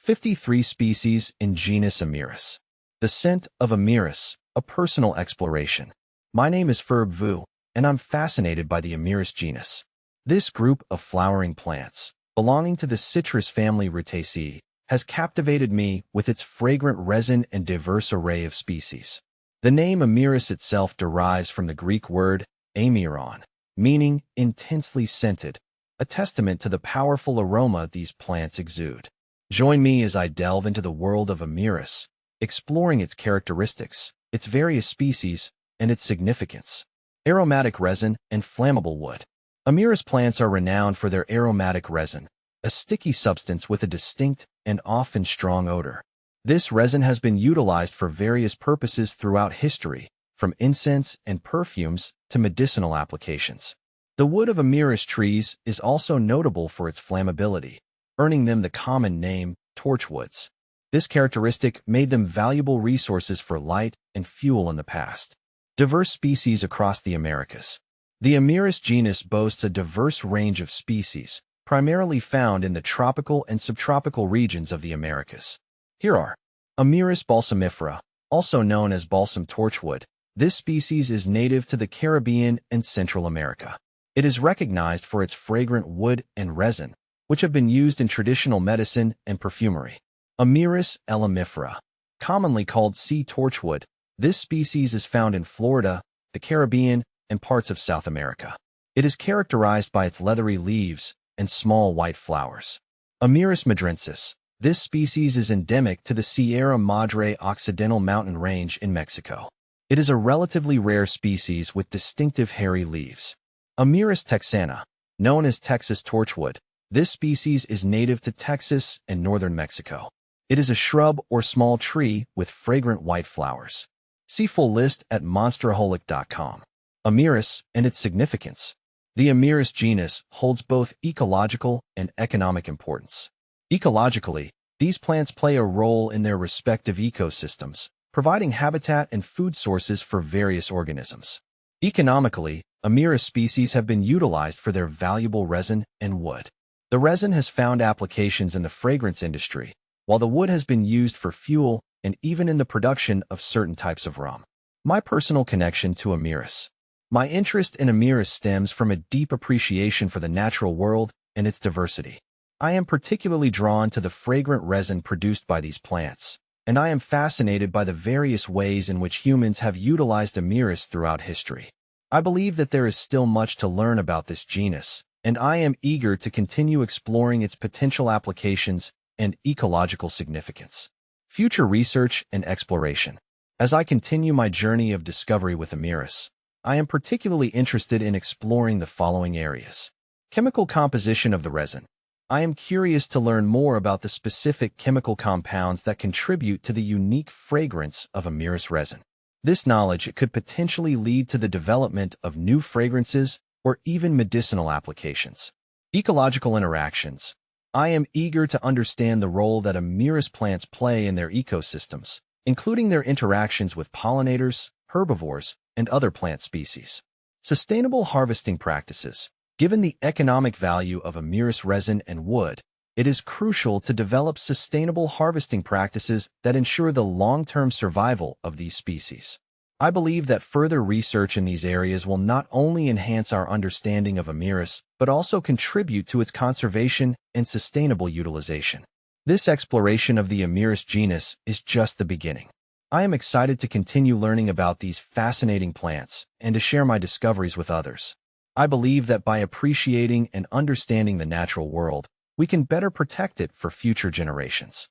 53 species in genus Amyris. The scent of Amyris, a personal exploration. My name is Ferb Vu, and I'm fascinated by the Amyris genus. This group of flowering plants, belonging to the citrus family Rutaceae, has captivated me with its fragrant resin and diverse array of species. The name Amyris itself derives from the Greek word amyron, meaning intensely scented, a testament to the powerful aroma these plants exude. Join me as I delve into the world of Amyris, exploring its characteristics, its various species, and its significance. Aromatic resin and flammable wood. Amyris plants are renowned for their aromatic resin, a sticky substance with a distinct and often strong odor. This resin has been utilized for various purposes throughout history, from incense and perfumes to medicinal applications. The wood of Amyris trees is also notable for its flammability, earning them the common name torchwoods. This characteristic made them valuable resources for light and fuel in the past. Diverse species across the Americas. The Amyris genus boasts a diverse range of species, primarily found in the tropical and subtropical regions of the Americas. Here are Amyris balsamifera, also known as balsam torchwood. This species is native to the Caribbean and Central America. It is recognized for its fragrant wood and resin, which have been used in traditional medicine and perfumery. Amyris elamifera, commonly called sea torchwood. This species is found in Florida, the Caribbean, and parts of South America. It is characterized by its leathery leaves and small white flowers. Amyris madrensis. This species is endemic to the Sierra Madre Occidental mountain range in Mexico. It is a relatively rare species with distinctive hairy leaves. Amyris texana, known as Texas torchwood. This species is native to Texas and northern Mexico. It is a shrub or small tree with fragrant white flowers. See full list at monsteraholic.com. Amyris and its significance. The Amyris genus holds both ecological and economic importance. Ecologically, these plants play a role in their respective ecosystems, providing habitat and food sources for various organisms. Economically, Amyris species have been utilized for their valuable resin and wood. The resin has found applications in the fragrance industry, while the wood has been used for fuel and even in the production of certain types of rum. My personal connection to Amyris. My interest in Amyris stems from a deep appreciation for the natural world and its diversity. I am particularly drawn to the fragrant resin produced by these plants, and I am fascinated by the various ways in which humans have utilized Amyris throughout history. I believe that there is still much to learn about this genus, and I am eager to continue exploring its potential applications and ecological significance. Future research and exploration. As I continue my journey of discovery with Amyris, I am particularly interested in exploring the following areas. Chemical composition of the resin. I am curious to learn more about the specific chemical compounds that contribute to the unique fragrance of Amyris resin. This knowledge could potentially lead to the development of new fragrances or even medicinal applications. Ecological interactions. I am eager to understand the role that Amyris plants play in their ecosystems, including their interactions with pollinators, herbivores, and other plant species. Sustainable harvesting practices. Given the economic value of Amyris resin and wood, it is crucial to develop sustainable harvesting practices that ensure the long-term survival of these species. I believe that further research in these areas will not only enhance our understanding of Amyris, but also contribute to its conservation and sustainable utilization. This exploration of the Amyris genus is just the beginning. I am excited to continue learning about these fascinating plants and to share my discoveries with others. I believe that by appreciating and understanding the natural world, we can better protect it for future generations.